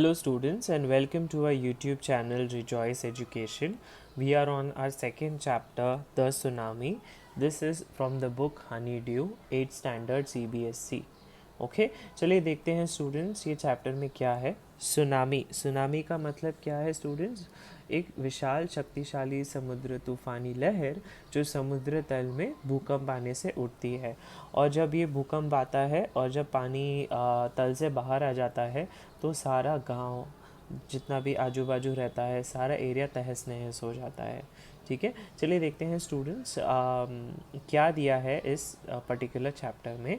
Hello students and welcome to our YouTube channel Rejoice Education. We are on our second chapter, The Tsunami. This is from the book Honeydew, 8th Standard CBSC. Okay चलिए देखते हैं students ये chapter में क्या है। Tsunami. Tsunami का मतलब क्या है स्टूडेंट्स? एक विशाल शक्तिशाली समुद्र तूफानी लहर जो समुद्र तल में भूकंप आने से उठती है, और जब ये भूकंप आता है और जब पानी तल से बाहर आ जाता है तो सारा गांव जितना भी आजू बाजू रहता है सारा एरिया तहस नहस हो जाता है। ठीक है, चलिए देखते हैं स्टूडेंट्स क्या दिया है इस पर्टिकुलर चैप्टर में।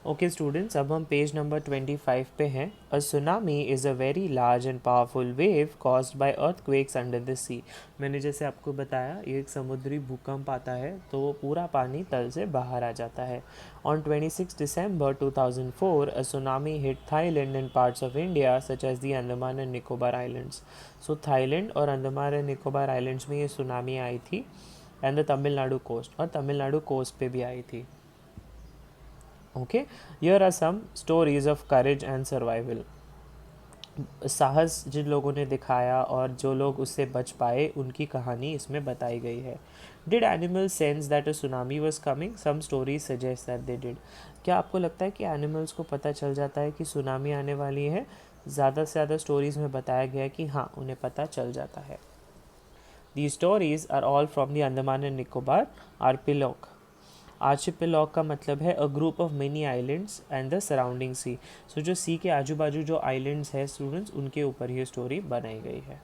ओके स्टूडेंट्स, अब हम पेज नंबर 25 पे हैं। A tsunami is a very large and powerful wave caused by earthquakes under the sea. मैंने जैसे आपको बताया ये एक समुद्री भूकंप आता है तो वो पूरा पानी तल से बाहर आ जाता है। On 26 December 2004 a tsunami hit Thailand and parts of India such as the Andaman and Nicobar islands. So Thailand और अंडमान एंड निकोबार आइलैंड्स में ये सुनामी आई थी, एंड द तमिलनाडु कोस्ट, और तमिलनाडु कोस्ट पे भी आई थी। Okay, here are some stories of courage and survival. साहस जिन लोगों ने दिखाया और जो लोग उससे बच पाए उनकी कहानी इसमें बताई गई है। Did animal sense that a tsunami was coming? Some stories suggest that they did. क्या आपको लगता है कि एनिमल्स को पता चल जाता है कि सुनामी आने वाली है? ज़्यादा से ज़्यादा स्टोरीज में बताया गया है कि हाँ, उन्हें पता चल जाता है। These stories are all from the Andaman and Nicobar archipelago. आर्चिपेलॉग का मतलब है a group of many islands and the surrounding sea. So जो सी के आजू बाजू जो आइलैंड्स है स्टूडेंट्स, उनके ऊपर ये स्टोरी बनाई गई है।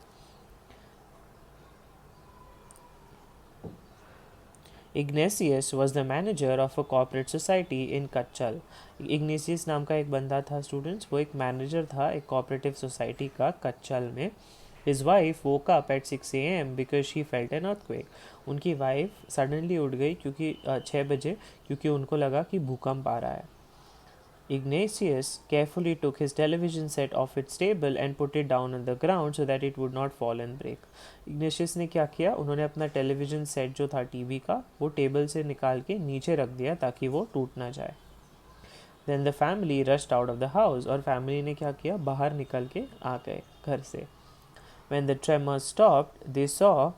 Ignatius was the manager of a corporate society in Katchal. Ignatius नाम का एक बंदा था स्टूडेंट्स, वो एक मैनेजर था एक कोऑपरेटिव सोसाइटी का कच्चल में। His wife woke up at 6 a.m. because she felt an earthquake. उनकी वाइफ सडनली उठ गई क्योंकि 6 बजे, क्योंकि उनको लगा कि भूकंप आ रहा है। Ignatius carefully took his television set off its table and put it down on the ground so that it would not fall and break. Ignatius ने क्या किया, उन्होंने अपना टेलीविज़न सेट जो था टीवी का वो टेबल से निकाल के नीचे रख दिया ताकि वो टूट ना जाए। Then the family rushed out of the house, और फैमिली ने क्या किया, बाहर निकल के आ गए घर से। When the tremors stopped, they saw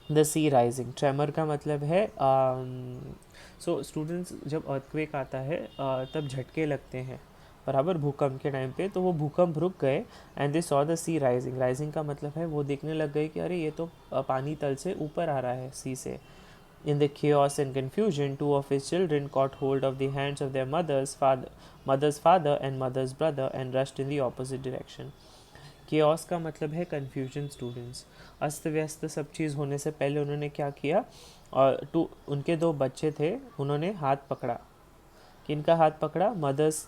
the sea rising. Tremor का मतलब है सो स्टूडेंट्स जब अर्थक्वेक आता है तब झटके लगते हैं बराबर भूकंप के टाइम पे, तो वो भूकंप रुक गए and they saw the sea rising. Rising का मतलब है वो देखने लग गए कि अरे ये तो पानी तल से ऊपर आ रहा है सी से। In the chaos and confusion, two of his children caught hold of the hands of their mother's father and mother's brother and rushed in the opposite direction. Chaos का मतलब है कन्फ्यूजन स्टूडेंट्स। अस्त व्यस्त सब चीज़ होने से पहले उन्होंने क्या किया, और उनके दो बच्चे थे, उन्होंने हाथ पकड़ा। किनका हाथ पकड़ा? Mother's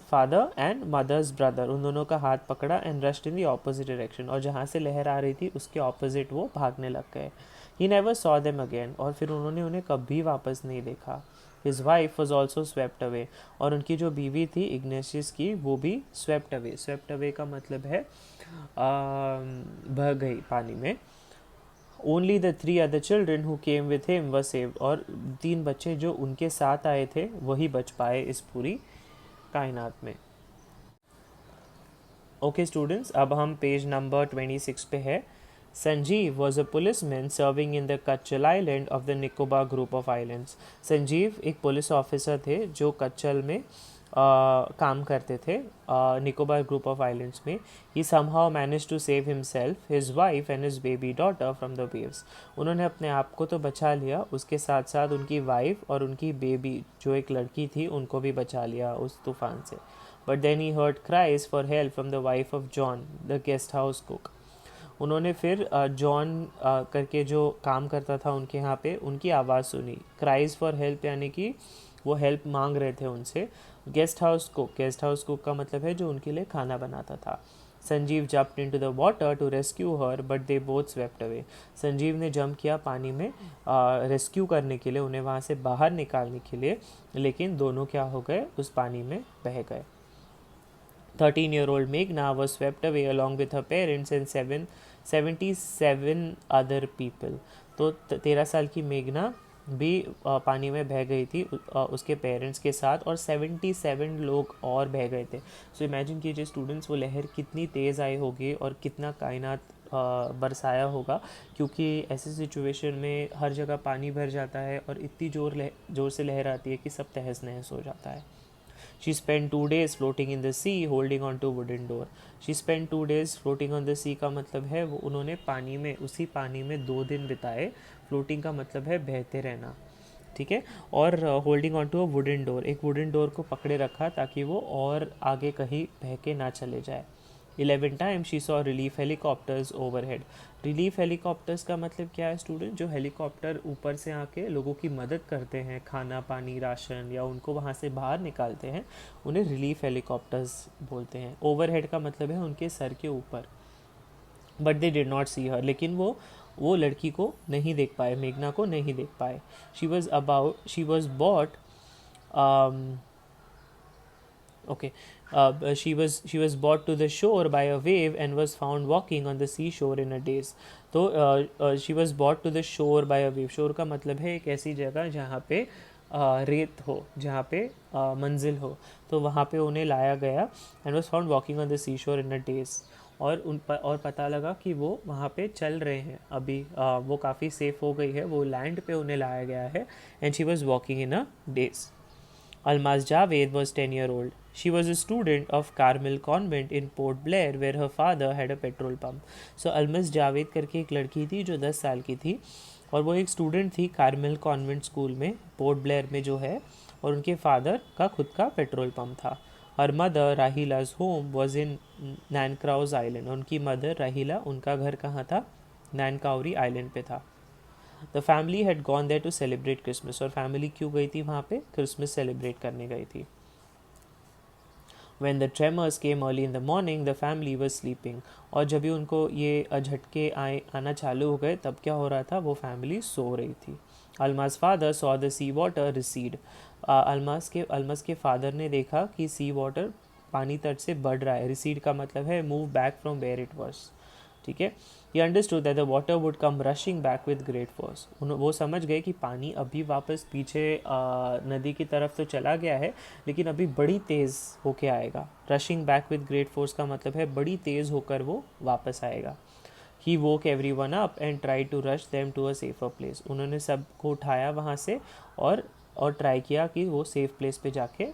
father and mother's brother, उन दोनों का हाथ पकड़ा and rushed in the opposite direction, और जहाँ से लहर आ रही थी उसके ऑपोजिट वो भागने लग गए। He never saw them again, और फिर उन्होंने उन्हें कभी वापस नहीं देखा। His wife was also swept away, और उनकी जो बीवी थी इग्नेशियस की वो भी स्वेप्ट अवे। स्वेप्ट अवे का मतलब है बह गई पानी में। Only the 3 other children who came with him were saved, और 3 बच्चे जो उनके साथ आए थे वही बच पाए इस पूरी कायनात में। ओके स्टूडेंट्स, अब हम पेज नंबर 26 पे है। Sanjeev was a policeman serving in the Katchal island of the Nicobar group of islands. Sanjeev एक पुलिस ऑफिसर थे जो कच्चल में काम करते थे निकोबार ग्रुप ऑफ आइलैंड्स में। He somehow manage to save himself, his wife and his baby daughter from the waves. उन्होंने अपने आप को तो बचा लिया, उसके साथ साथ उनकी वाइफ और उनकी बेबी जो एक लड़की थी उनको भी बचा लिया उस तूफान से। But then he heard cries for help from the wife of John the guest house cook. उन्होंने फिर जॉन करके जो काम करता था उनके यहाँ पे, उनकी आवाज़ सुनी। क्राइज फॉर हेल्प यानी कि वो हेल्प मांग रहे थे उनसे। गेस्ट हाउस कुक का मतलब है जो उनके लिए खाना बनाता था। Sanjeev jumped into the water to rescue her but they both swept away. Sanjeev ने जंप किया पानी में रेस्क्यू करने के लिए, उन्हें वहाँ से बाहर निकालने के लिए, लेकिन दोनों क्या हो गए, उस पानी में बह गए। 13-year-old Meghna was swept away along with her parents and 77 other people. तो 13 साल की मेघना भी पानी में बह गई थी उसके पेरेंट्स के साथ, और 77 लोग और बह गए थे। सो इमेजिन कीजिए स्टूडेंट्स, वो लहर कितनी तेज़ आई होगी और कितना कायनात बरसाया होगा, क्योंकि ऐसी सिचुएशन में हर जगह पानी भर जाता है और इतनी जोर से लहर आती है कि सब तहस नहस हो जाता है। She spent 2 days floating in the sea, holding on to wooden door. She spent 2 days floating on the sea का मतलब है वो उन्होंने पानी में, उसी पानी में 2 दिन बिताए। फ्लोटिंग का मतलब है बहते रहना, ठीक है। और holding on to a wooden door, एक वुडन डोर को पकड़े रखा ताकि वो और आगे कहीं बह के ना चले जाए। 11 time she saw relief helicopters overhead. Relief helicopters का मतलब क्या है स्टूडेंट? जो हेलीकॉप्टर ऊपर से आके लोगों की मदद करते हैं, खाना पानी राशन या उनको वहाँ से बाहर निकालते हैं, उन्हें रिलीफ हेलीकॉप्टर्स बोलते हैं। ओवरहेड का मतलब है उनके सर के ऊपर। बट दे डिड नॉट सी हर, लेकिन वो लड़की को नहीं देख पाए, मेघना को नहीं देख पाए। She was bot okay she was brought to the shore by a wave and was found walking on the seashore in a daze. तो she was brought to the shore by a wave, shore का मतलब है एक ऐसी जगह जहाँ पे रेत हो, जहाँ पे मंजिल हो, तो वहाँ पे उन्हें लाया गया। and was found walking on the seashore in a daze, और पता लगा कि वो वहाँ पे चल रहे हैं अभी, वो काफ़ी सेफ हो गई है, वो लैंड पे उन्हें लाया गया है। And she was walking in a days. Almaz Javed was 10-year-old. She was a student of Carmel Convent in Port Blair, where her father had a petrol pump. So Almaz Javed करके एक लड़की थी जो 10 साल की थी, और वो एक स्टूडेंट थी कार्मेल कॉन्वेंट स्कूल में, पोर्ट ब्लेयर में जो है, और उनके फादर का खुद का पेट्रोल पंप था। Her mother Rahila's home was in Nancowry island. उनकी मदर राहिला, उनका घर कहाँ था? नैनकाउरी आइलैंड पे था। The family had gone there to celebrate Christmas, और फैमिली क्यों गई थी वहाँ पे? क्रिसमस सेलिब्रेट करने गई थी। When the tremors came early in the morning, the family was sleeping. और जब भी उनको ये झटके आना चालू हो गए, तब क्या हो रहा था? वो फैमिली सो रही थी। Almas father saw the sea water recede. Almas के फादर ने देखा कि सी वाटर पानी तट से बढ़ रहा है। रिसीड का मतलब है move back from where it was, ठीक है। He understood that the water would come rushing back with great force. वो समझ गए कि पानी अभी वापस पीछे नदी की तरफ तो चला गया है, लेकिन अभी बड़ी तेज़ होके आएगा। Rushing back with great force का मतलब है बड़ी तेज़ होकर वो वापस आएगा। He woke everyone up and try to rush them to a safer place. उन्होंने सबको उठाया वहाँ से, और ट्राई किया कि वो सेफ प्लेस पे जाके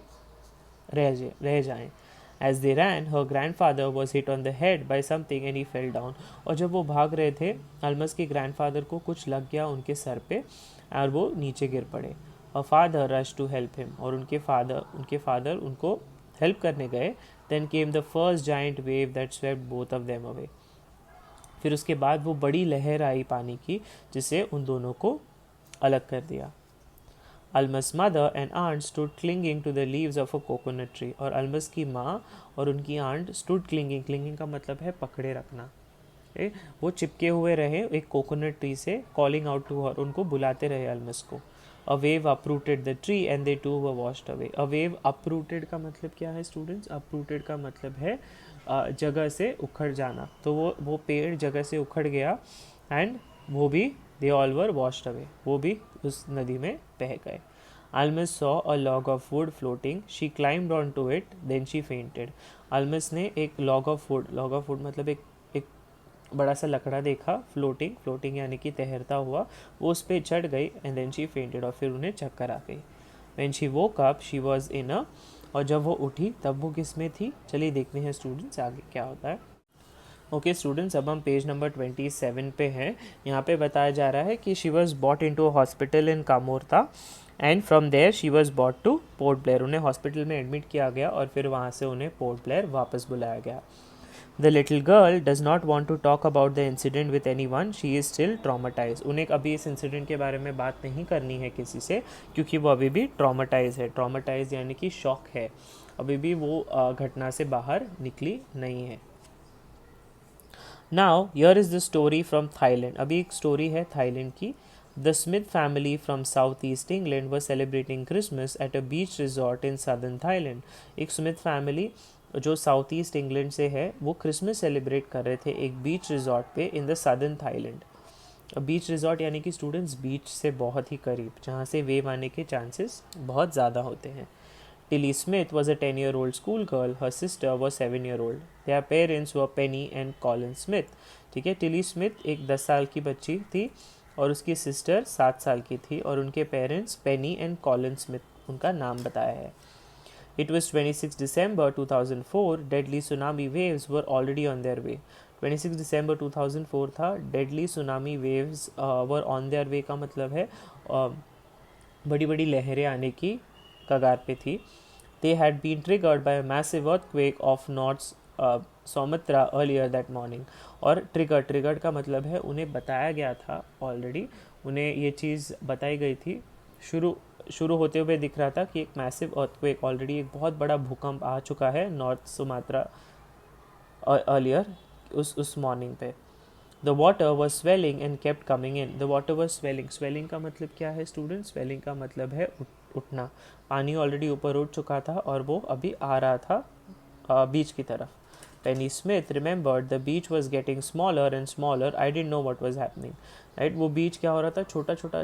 रह जाएं। As they ran, her grandfather was hit on the head by something and he fell down. और जब वो भाग रहे थे, अल्मस के ग्रैंडफादर को कुछ लग गया उनके सर पे, और वो नीचे गिर पड़े। Her father rushed to help him, और उनके फादर उनको हेल्प करने गए। Then came the first giant wave that swept both of them away. फिर उसके बाद वो बड़ी लहर आई पानी की, जिसे उन दोनों को अलग कर दिया। Alma's mother and aunt stood clinging to the leaves of a coconut tree. और अलमस की माँ और उनकी आंट stood clinging का मतलब है पकड़े रखना। वो चिपके हुए रहे एक कोकोनट ट्री से, calling out to her, उनको बुलाते रहे अलमस को। A wave uprooted the tree and they too were washed away. A wave uprooted का मतलब क्या है स्टूडेंट्स? uprooted का मतलब है जगह से उखड़ जाना। तो वो पेड़ जगह से उखड़ गया, एंड वो भी they all were washed away, वो भी उस नदी में बह गए। Almas saw a log of wood floating. She climbed onto it. Then she fainted. Almas ने एक log of wood मतलब एक बड़ा सा लकड़ा देखा, floating यानी कि तैरता हुआ, वो उस पर चढ़ गई, and then she fainted, और फिर उन्हें चक्कर आ गई। When she woke up, she was in a, और जब वो उठी तब वो किस में थी? चलिए देखते हैं स्टूडेंट्स आगे क्या होता है। ओके स्टूडेंट्स, अब हम पेज नंबर 27 पे हैं। यहाँ पे बताया जा रहा है कि she was brought into hospital in Kamorta, and from there she was brought to Port Blair. उन्हें हॉस्पिटल में एडमिट किया गया और फिर वहाँ से उन्हें पोर्ट ब्लेयर वापस बुलाया गया। The little girl does not want to talk about the incident with anyone, she is still traumatise. उन्हें अभी इस इंसिडेंट के बारे में बात नहीं करनी है किसी से, क्योंकि वो अभी भी ट्रामाटाइज है। ट्रामाटाइज यानी कि शॉक है, अभी भी वो घटना से बाहर निकली नहीं है। Now here is the story from Thailand. अभी एक स्टोरी है थाईलैंड की। The Smith family from south east England were celebrating Christmas at a beach resort in southern Thailand. एक स्मिथ फैमिली जो साउथ ईस्ट इंग्लैंड से है, वो Christmas celebrate कर रहे थे एक बीच रिजॉर्ट पे in the southern Thailand. Beach resort यानी कि स्टूडेंट्स बीच से बहुत ही करीब, जहाँ से वेव आने के चांसेस बहुत ज़्यादा होते हैं. Tilly Smith was a 10-year-old schoolgirl. Her sister was 7-year-old. Their parents were Penny and Colin Smith. ठीक है, टिली स्मिथ एक 10 साल की बच्ची थी और उसकी सिस्टर 7 साल की थी और उनके parents Penney and Colin Smith उनका नाम बताया है. It was 26 December 2004. Deadly tsunami waves were already on their way. 26 December 2004 था. Deadly tsunami waves were on their way का मतलब है बड़ी बड़ी लहरें आने की कगार पे थी. They had been triggered by a massive earthquake of North Sumatra earlier that morning. और ट्रिगर का मतलब है उन्हें बताया गया था ऑलरेडी, उन्हें ये चीज़ बताई गई थी, शुरू होते हुए दिख रहा था कि एक मैसिव अर्थक्वेक, ऑलरेडी एक बहुत बड़ा भूकंप आ चुका है नॉर्थ सुमात्रा अर्लियर उस मॉर्निंग पे. The water was swelling and kept coming in. The water was swelling का मतलब क्या है स्टूडेंट? स्वेलिंग का मतलब है उठना. पानी ऑलरेडी ऊपर उठ चुका था और वो अभी आ रहा था बीच की तरफ. Penny Smith remembered the beach was getting smaller and smaller. I didn't know what was happening. Right, वो बीच क्या हो रहा था, छोटा छोटा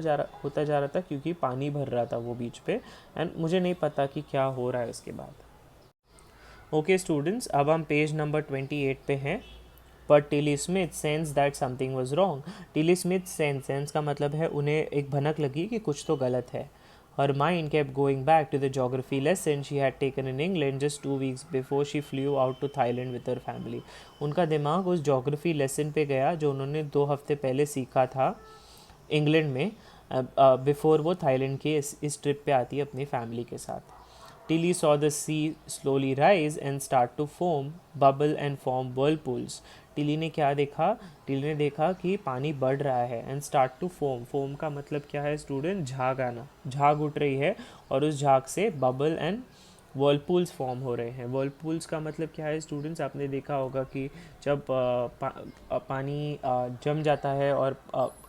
होता जा रहा था क्योंकि पानी भर रहा था वो बीच पे, एंड मुझे नहीं पता कि क्या हो रहा है उसके बाद. ओके स्टूडेंट्स, अब हम पेज नंबर 28 पे हैं. But Tilly Smith sensed that something was wrong. Tilly Smith sense का मतलब है उन्हें एक भनक लगी कि कुछ तो गलत है. Her mind kept going back to the geography lesson she had taken in England just 2 weeks before she flew out to Thailand with her family. उनका दिमाग उस geography lesson पे गया जो उन्होंने 2 हफ्ते पहले सीखा था इंग्लैंड में, बिफोर वो थाईलैंड के इस ट्रिप पे आती है अपनी फैमिली के साथ. Tilly saw the sea slowly rise and start to foam, bubble and form whirlpools. Tilly ने क्या देखा? टिली ने देखा कि पानी बढ़ रहा है and start to foam. Foam का मतलब क्या है स्टूडेंट? झाग आना, झाग उठ रही है और उस झाग से बबल एंड वर्लपूल्स फॉर्म हो रहे हैं. वर्लपूल्स का मतलब क्या है स्टूडेंट्स? आपने देखा होगा कि जब पानी जम जाता है और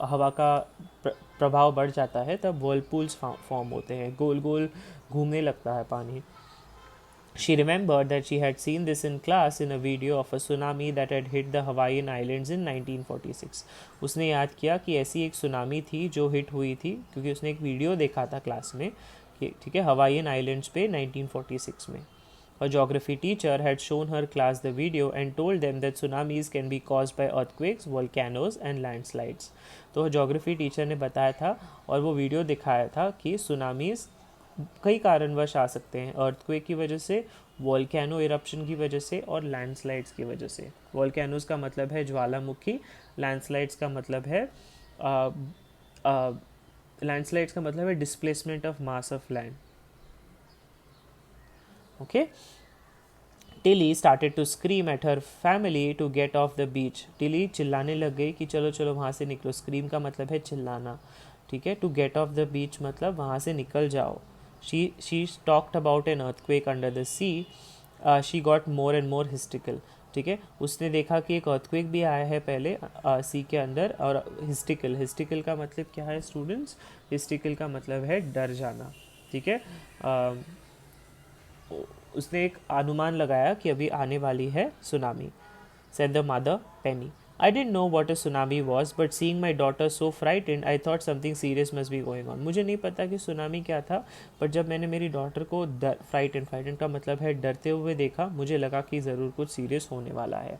हवा का प्रभाव बढ़ जाता है तब वर्लपूल्स फॉर्म होते हैं, गोल गोल घूमने लगता है पानी. She remembered that she had seen this in class in a video of a tsunami that had hit the Hawaiian Islands in 1946. उसने याद किया कि ऐसी एक सुनामी थी जो हिट हुई थी क्योंकि उसने एक वीडियो देखा था क्लास में कि ठीक है हवाईयन आइलैंड्स पे 1946 में. A geography teacher had shown her class the video and told them that tsunamis can be caused by earthquakes, volcanoes and landslides. तो geography teacher ने बताया था और वो वीडियो दिखाया था कि सुनामीज कई कारणवश आ सकते हैं, अर्थक्वेक की वजह से, वोल्केनो इरप्शन की वजह से और लैंडस्लाइड्स की वजह से. वोल्केनोज का मतलब है ज्वालामुखी, लैंडस्लाइड्स का मतलब है लैंडस्लाइड्स का मतलब है displacement of mass of land. Okay. Tilly started to scream at her family to get off the beach. Tilly चिल्लाने लग गई कि चलो चलो वहाँ से निकलो. स्क्रीम का मतलब है चिल्लाना, ठीक है. To get off the beach मतलब वहाँ से निकल जाओ. She talked about an earthquake under the sea. She got more and more hysterical. ठीक है, उसने देखा कि एक अर्थक्वेक भी आया है पहले सी के अंदर. और हिस्टिकल का मतलब क्या है स्टूडेंट्स? हिस्टिकल का मतलब है डर जाना. ठीक है, उसने एक अनुमान लगाया कि अभी आने वाली है tsunami. Said the mother, Penny. I didn't know what a tsunami was, but seeing my daughter so frightened, I thought something serious must be going on. मुझे नहीं पता कि सुनामी क्या था, पर जब मैंने मेरी डॉटर को फ्राइटेंड का मतलब है डरते हुए देखा, मुझे लगा कि ज़रूर कुछ सीरियस होने वाला है.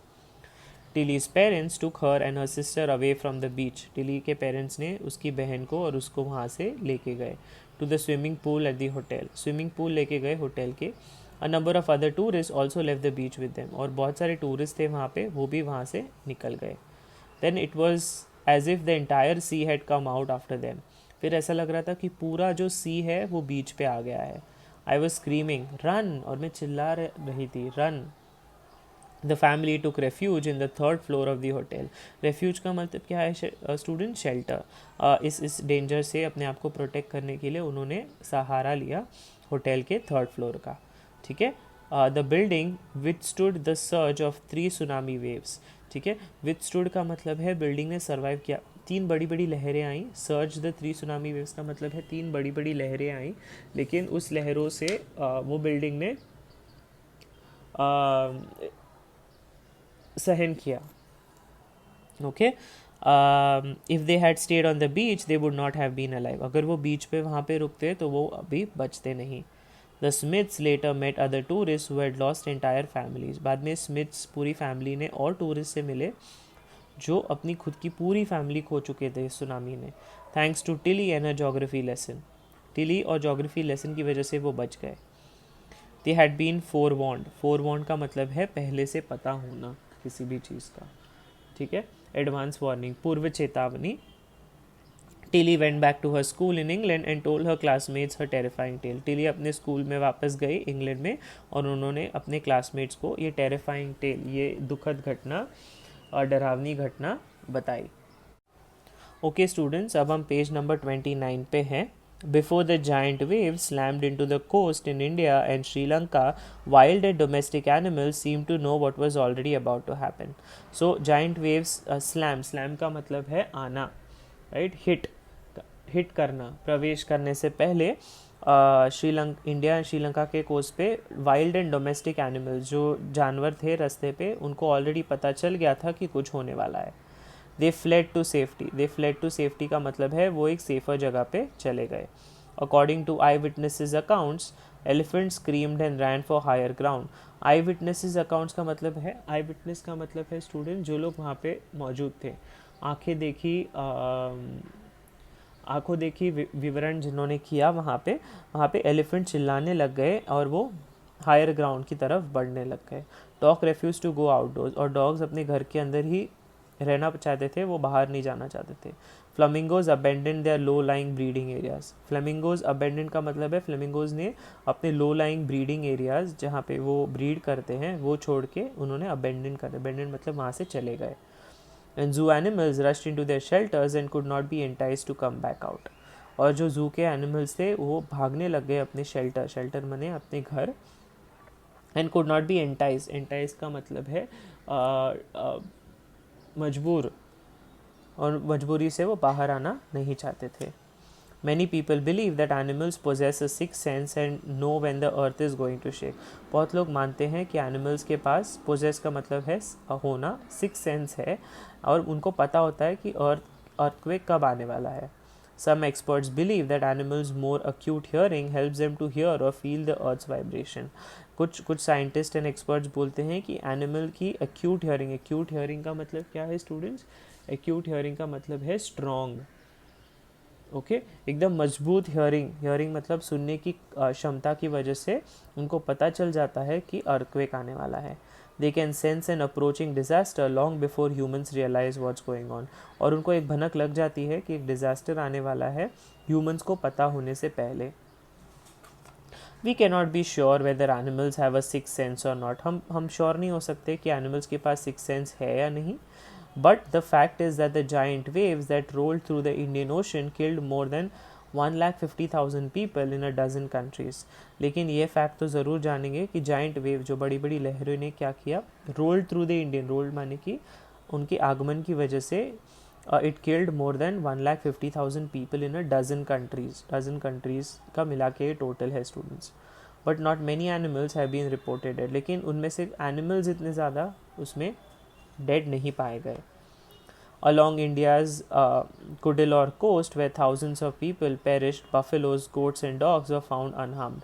Tilly's parents took her and her sister away from the beach. Tilly के पेरेंट्स ने उसकी बहन को और उसको वहाँ से लेके गए. To the swimming pool at the hotel. Swimming pool लेके गए होटल के. A number of other tourists also left the beach with them. और बहुत सारे टूरिस्ट थे वहाँ पे, वो भी वहाँ से निकल गए. Then it was as if the entire sea had come out after them. फिर ऐसा लग रहा था कि पूरा जो सी है वो बीच पे आ गया है. I was screaming, run! और मैं चिल्ला रही थी, run! The family took refuge in the 3rd floor of the hotel. Refuge का मतलब क्या है स्टूडेंट? शेल्टर. इस डेंजर से अपने आप को प्रोटेक्ट करने के लिए उन्होंने सहारा लिया होटल के 3rd फ्लोर का. ठीक है. The building withstood the surge of 3 tsunami waves. ठीक है, विथस्टूड का मतलब है बिल्डिंग ने सर्वाइव किया. 3 बड़ी बड़ी लहरें आई. सर्ज द 3 सुनामी वेव्स का मतलब है 3 बड़ी बड़ी लहरें आई, लेकिन उस लहरों से वो बिल्डिंग ने सहन किया. Okay. If they had stayed on the beach they would not have been alive, अगर वो बीच पे वहाँ पे रुकते तो वो अभी बचते नहीं. The Smiths later met other tourists who had lost entire families, बाद में स्मिथ्स पूरी फैमिली ने और टूरिस्ट से मिले जो अपनी खुद की पूरी फैमिली खो चुके थे सुनामी में. Thanks to Tilly and a geography lesson, Tilly और जोग्राफी लेसन की वजह से वो बच गए. दे हैड बीन फोरवॉन्ड का मतलब है पहले से पता होना किसी भी चीज़ का, ठीक है. एडवांस वार्निंग, पूर्व चेतावनी. Tilly went back to her school in England and told her classmates her terrifying tale. Tilly अपने स्कूल में वापस गई इंग्लैंड में और उन्होंने अपने क्लासमेट्स को ये टेरिफाइंग टेल, ये दुखद घटना और डरावनी घटना बताई. ओके स्टूडेंट्स, अब हम पेज नंबर 29 पे हैं. Before the giant waves slammed into the coast in India and Sri Lanka, wild and domestic animals seemed to know what was already about to happen. So giant waves slam का मतलब है आना, right? Hit करना, प्रवेश करने से पहले India Sri Lanka के कोस्ट पे वाइल्ड एंड डोमेस्टिक एनिमल्स, जो जानवर थे रास्ते पे, उनको ऑलरेडी पता चल गया था कि कुछ होने वाला है. दे फ्लेड टू सेफ्टी का मतलब है वो एक सेफर जगह पे चले गए. According to eyewitnesses accounts, elephant screamed and ran for higher ground. Eyewitnesses accounts का मतलब है, आई विटनेस का मतलब है स्टूडेंट जो लोग वहाँ पे मौजूद थे, आंखों देखी विवरण जिन्होंने किया वहाँ पे एलिफेंट चिल्लाने लग गए और वो हायर ग्राउंड की तरफ बढ़ने लग गए. Dog refuse to go outdoors, और डॉग्स अपने घर के अंदर ही रहना चाहते थे, वो बाहर नहीं जाना चाहते थे. Flamingos abandon their low lying breeding areas. Flamingos abandon का मतलब है फ्लेमिंगोज ने अपने लो लाइंग ब्रीडिंग एरियाज जहाँ पे वो ब्रीड करते हैं वो छोड़ के उन्होंने अबेंडन मतलब वहाँ से चले गए. And zoo animals rushed into their shelters and could not be enticed to come back out. और जो जू के एनिमल्स थे वो भागने लग गए अपने शेल्टर माने अपने घर. एंड कुड नॉट बी एंटाइज का मतलब है मजबूर, और मजबूरी से वो बाहर आना नहीं चाहते थे. Many people believe that animals possess a sixth sense and know when the earth is going to shake. बहुत लोग मानते हैं कि एनिमल्स के पास possess का मतलब है होना, sixth sense है और उनको पता होता है कि earthquake कब आने वाला है. Some experts believe that animals' more acute hearing helps them to hear or feel the earth's vibration. कुछ साइंटिस्ट एंड एक्सपर्ट्स बोलते हैं कि एनिमल की एक्यूट हियरिंग का मतलब क्या है स्टूडेंट्स? एक्यूट हियरिंग का मतलब है स्ट्रॉन्ग, ओके, एकदम मजबूत हियरिंग मतलब सुनने की क्षमता की वजह से उनको पता चल जाता है कि अर्थक्वेक आने वाला है. They can sense an approaching disaster long before humans realise what's going on. और उनको एक भनक लग जाती है कि एक डिजास्टर आने वाला है ह्यूमंस को पता होने से पहले. We can not be sure whether animals have a six sense or not. हम श्योर नहीं हो सकते कि एनिमल्स के पास सिक्स सेंस है या नहीं. But the fact is that the giant waves that rolled through the Indian Ocean killed more than 1,50,000 people in a dozen countries. लेकिन ये फैक्ट तो ज़रूर जानेंगे कि जाइंट वेव, जो बड़ी बड़ी लहरों ने क्या किया, rolled through the Indian, rolled माने कि उनके आगमन की वजह से it killed more than 1,50,000 people in a dozen countries का मिला के टोटल है students. But not many animals have been reported. लेकिन उनमें से एनिमल्स इतने ज़्यादा उसमें डेड नहीं पाए गए. Along India's Cuddalore coast, where thousands of people perished, buffaloes, goats and dogs were found unharmed.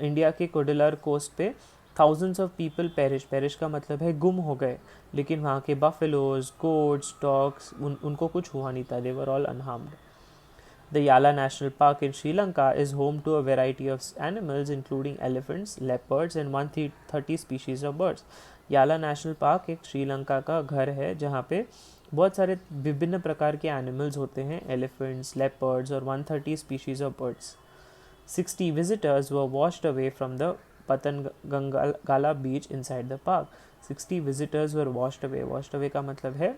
India के कुडलर कोस्ट पे thousands of people perish का मतलब है गुम हो गए, लेकिन वहाँ के buffaloes, goats, dogs उनको कुछ हुआ नहीं था. They were all unharmed. The Yala National Park in Sri Lanka is home to a variety of animals including elephants, leopards and 130 species of birds. याला नेशनल पार्क एक श्रीलंका का घर है जहाँ पे बहुत सारे विभिन्न प्रकार के एनिमल्स होते हैं, एलिफेंट्स, लेपर्ड्स और 130 species of birds. 60 visitors were washed away from the Patanangala beach inside the park. 60 visitors were washed away का मतलब है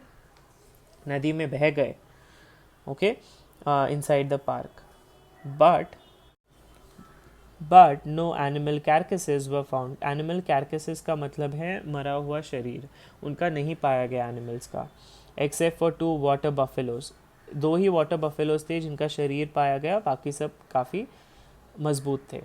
नदी में बह गए, okay, inside the park. But no animal carcasses were found. Animal carcasses का मतलब है मरा हुआ शरीर, उनका नहीं पाया गया एनिमल्स का. Except for 2 water buffaloes. 2 he water buffaloes थे जिनका शरीर पाया गया, बाकी सब काफ़ी मजबूत थे.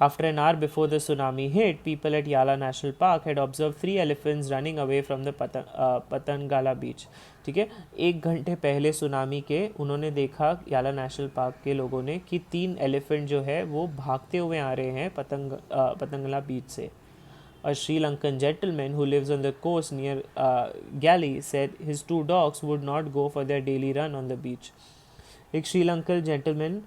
After an hour before the tsunami hit, people at Yala National Park had observed 3 elephants running away from the Patangala beach. ठीक है, 1 घंटे पहले सुनामी के उन्होंने देखा याला नेशनल पार्क के लोगों ने कि 3 एलिफेंट जो है वो भागते हुए आ रहे हैं पतंगला बीच से. A Sri Lankan gentleman who lives on the coast near Gali said his 2 dogs would not go for their daily run on the beach. एक श्रीलंकन जेंटलमैन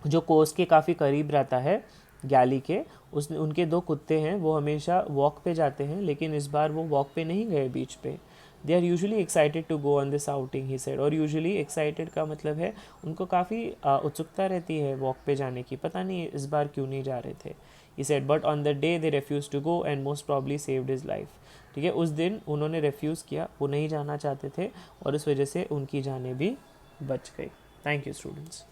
जो कोस्ट के काफ़ी करीब रहता है गैली के, उसने उनके 2 कुत्ते हैं, वो हमेशा वॉक पे जाते हैं, लेकिन इस बार वो वॉक पे नहीं गए बीच पे. They are usually excited to go on this outing he said. और यूजली एक्साइटेड का मतलब है उनको काफ़ी उत्सुकता रहती है वॉक पे जाने की, पता नहीं इस बार क्यों नहीं जा रहे थे. He said but on the day they refuse to go and most probably saved his life. ठीक है, उस दिन उन्होंने रेफ्यूज़ किया, वो नहीं जाना चाहते थे और इस वजह से उनकी जानें भी बच गई. Thank you students.